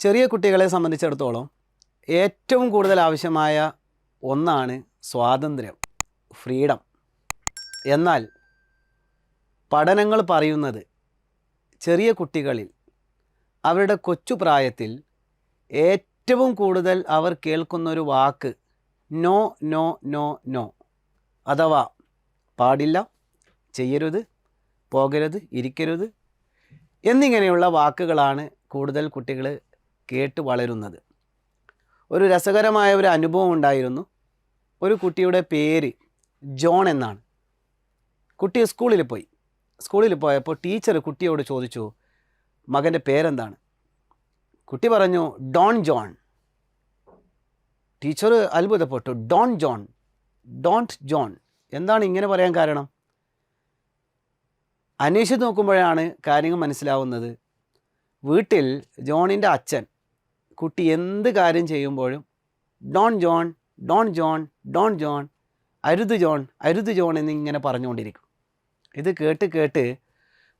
ചെറിയ കുട്ടികളെ സംബന്ധിച്ചിടത്തോളം ഏറ്റവും കൂടുതൽ ആവശ്യമായ ഒന്നാണ് സ്വാതന്ത്ര്യം, ഫ്രീഡം. എന്നാൽ പഠനങ്ങൾ പറയുന്നത് ചെറിയ കുട്ടികളിൽ അവരുടെ കൊച്ചു പ്രായത്തിൽ ഏറ്റവും കൂടുതൽ അവർ കേൾക്കുന്നൊരു വാക്ക് നോ നോ നോ നോ, അഥവാ പാടില്ല, ചെയ്യരുത്, പോകരുത്, ഇരിക്കരുത് എന്നിങ്ങനെയുള്ള വാക്കുകളാണ് കൂടുതൽ കുട്ടികൾ കേട്ട് വളരുന്നത്. ഒരു രസകരമായ ഒരു അനുഭവം ഉണ്ടായിരുന്നു. ഒരു കുട്ടിയുടെ പേര് ജോൺ എന്നാണ്. കുട്ടി സ്കൂളിൽ പോയപ്പോൾ ടീച്ചർ കുട്ടിയോട് ചോദിച്ചു, മകൻ്റെ പേരെന്താണ്? കുട്ടി പറഞ്ഞു ഡോൺ ജോൺ. ടീച്ചർ അത്ഭുതപ്പെട്ടു. ഡോണ്ട് ജോൺ, എന്താണ് ഇങ്ങനെ പറയാൻ കാരണം? അന്വേഷിച്ച് നോക്കുമ്പോഴാണ് കാര്യങ്ങൾ മനസ്സിലാവുന്നത്. വീട്ടിൽ ജോണിൻ്റെ അച്ഛൻ കുട്ടി എന്ത് കാര്യം ചെയ്യുമ്പോഴും don't John, don't John, don't John, അരുത് ജോൺ എന്നിങ്ങനെ പറഞ്ഞുകൊണ്ടിരിക്കും. ഇത് കേട്ട്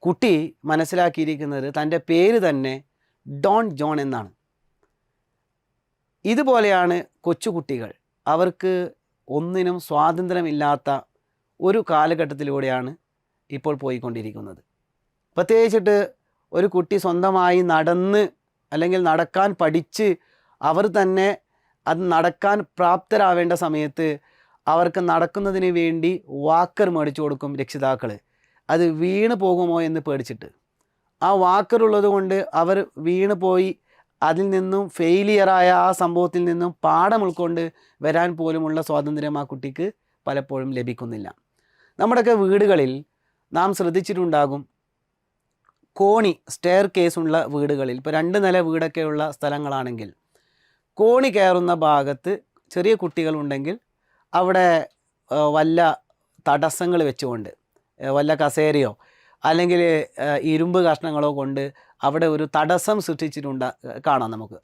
കുട്ടി മനസ്സിലാക്കിയിരിക്കുന്നത് തൻ്റെ പേര് തന്നെ ഡോൺ ജോൺ എന്നാണ്. ഇതുപോലെയാണ് കൊച്ചുകുട്ടികൾ. അവർക്ക് ഒന്നിനും സ്വാതന്ത്ര്യമില്ലാത്ത ഒരു കാലഘട്ടത്തിലൂടെയാണ് ഇപ്പോൾ പോയിക്കൊണ്ടിരിക്കുന്നത്. പ്രത്യേകിച്ചിട്ട് ഒരു കുട്ടി സ്വന്തമായി നടന്ന് അല്ലെങ്കിൽ നടക്കാൻ പഠിച്ച് അവർ തന്നെ അത് നടക്കാൻ പ്രാപ്തരാവേണ്ട സമയത്ത് അവർക്ക് നടക്കുന്നതിന് വേണ്ടി വാക്കർ മേടിച്ചു കൊടുക്കും രക്ഷിതാക്കൾ. അത് വീണ് പോകുമോ എന്ന് പേടിച്ചിട്ട്. ആ വാക്കർ ഉള്ളത് കൊണ്ട് അവർ വീണ് പോയി അതിൽ നിന്നും ഫെയിലിയറായ ആ സംഭവത്തിൽ നിന്നും പാഠം ഉൾക്കൊണ്ട് വരാൻ പോലുമുള്ള സ്വാതന്ത്ര്യം ആ കുട്ടിക്ക് പലപ്പോഴും ലഭിക്കുന്നില്ല. നമ്മുടെയൊക്കെ വീടുകളിൽ നാം ശ്രദ്ധിച്ചിട്ടുണ്ടാകും, കോണി സ്റ്റെയർ കേസുള്ള വീടുകളിൽ, ഇപ്പോൾ 2 നില വീടൊക്കെയുള്ള സ്ഥലങ്ങളാണെങ്കിൽ കോണി കയറുന്ന ഭാഗത്ത് ചെറിയ കുട്ടികളുണ്ടെങ്കിൽ അവിടെ വല്ല തടസ്സങ്ങൾ വെച്ചുകൊണ്ട്, വല്ല കസേരയോ അല്ലെങ്കിൽ ഇരുമ്പ് കഷ്ണങ്ങളോ കൊണ്ട് അവിടെ ഒരു തടസ്സം കാണാം നമുക്ക്.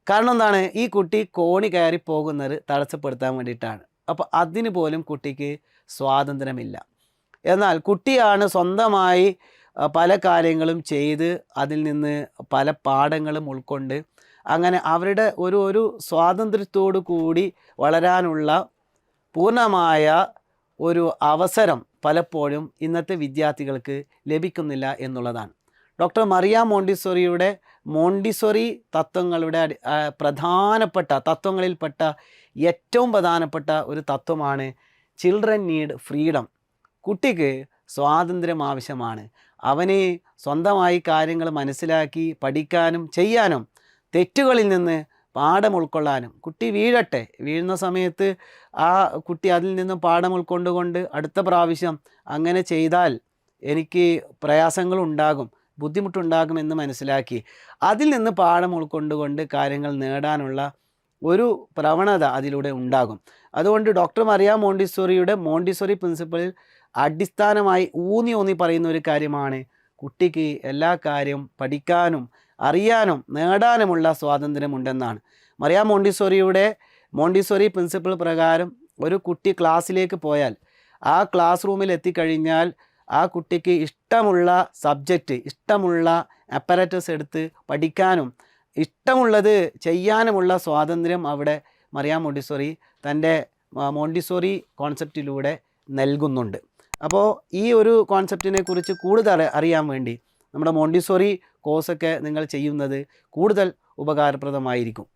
കാരണം എന്താണ്? ഈ കുട്ടി കോണി കയറി പോകുന്നത് തടസ്സപ്പെടുത്താൻ വേണ്ടിയിട്ടാണ്. അപ്പോൾ അതിന് പോലും കുട്ടിക്ക് സ്വാതന്ത്ര്യമില്ല. എന്നാൽ കുട്ടിയാണ് സ്വന്തമായി പല കാര്യങ്ങളും ചെയ്ത് അതിൽ നിന്ന് പല പാഠങ്ങളും ഉൾക്കൊണ്ട് അങ്ങനെ അവരുടെ ഒരു സ്വാതന്ത്ര്യത്തോടു കൂടി വളരാനുള്ള പൂർണ്ണമായ ഒരു അവസരം പലപ്പോഴും ഇന്നത്തെ വിദ്യാർത്ഥികൾക്ക് ലഭിക്കുന്നില്ല എന്നുള്ളതാണ്. ഡോക്ടർ മറിയ മോണ്ടിസോറിയുടെ മോണ്ടിസോറി തത്വങ്ങളുടെ പ്രധാനപ്പെട്ട തത്വങ്ങളിൽപ്പെട്ട ഏറ്റവും പ്രധാനപ്പെട്ട ഒരു തത്വമാണ് ചിൽഡ്രൻ നീഡ് ഫ്രീഡം. കുട്ടിക്ക് സ്വാതന്ത്ര്യം ആവശ്യമാണ്. അവന് സ്വന്തമായി കാര്യങ്ങൾ മനസ്സിലാക്കി പഠിക്കാനും ചെയ്യാനും തെറ്റുകളിൽ നിന്ന് പാഠം ഉൾക്കൊള്ളാനും. കുട്ടി വീഴുന്ന സമയത്ത് ആ കുട്ടി അതിൽ നിന്നും പാഠം ഉൾക്കൊണ്ടുകൊണ്ട് അടുത്ത പ്രാവശ്യം അങ്ങനെ ചെയ്താൽ എനിക്ക് പ്രയാസങ്ങളുണ്ടാകും, ബുദ്ധിമുട്ടുണ്ടാകുമെന്ന് മനസ്സിലാക്കി അതിൽ നിന്ന് പാഠം ഉൾക്കൊണ്ടുകൊണ്ട് കാര്യങ്ങൾ നേടാനുള്ള ഒരു പ്രവണത അതിലൂടെ ഉണ്ടാകും. അതുകൊണ്ട് ഡോക്ടർ മറിയ മോണ്ടിസോറിയുടെ മോണ്ടിസോറി പ്രിൻസിപ്പിളിൽ അടിസ്ഥാനമായി ഊന്നി പറയുന്ന ഒരു കാര്യമാണ് കുട്ടിക്ക് എല്ലാ കാര്യവും പഠിക്കാനും അറിയാനും നേടാനുമുള്ള സ്വാതന്ത്ര്യമുണ്ടെന്നാണ്. മറിയ മോണ്ടിസോറിയുടെ മോണ്ടിസോറി പ്രിൻസിപ്പിൾ പ്രകാരം ഒരു കുട്ടി ക്ലാസ്സിലേക്ക് പോയാൽ ആ ക്ലാസ് റൂമിൽ എത്തിക്കഴിഞ്ഞാൽ ആ കുട്ടിക്ക് ഇഷ്ടമുള്ള സബ്ജക്റ്റ്, ഇഷ്ടമുള്ള അപ്പറേറ്റസ് എടുത്ത് പഠിക്കാനും ഇഷ്ടമുള്ളത് ചെയ്യാനുമുള്ള സ്വാതന്ത്ര്യം അവിടെ മറിയ മോണ്ടിസോറി തൻ്റെ മോണ്ടിസോറി കോൺസെപ്റ്റിലൂടെ നൽകുന്നുണ്ട്. അപ്പോൾ ഈ ഒരു കോൺസെപ്റ്റിനെ കുറിച്ച് കൂടുതൽ അറിയാൻ വേണ്ടി നമ്മുടെ മോണ്ടിസോറി കോഴ്സൊക്കെ നിങ്ങൾ ചെയ്യുന്നത് കൂടുതൽ ഉപകാരപ്രദമായിരിക്കും.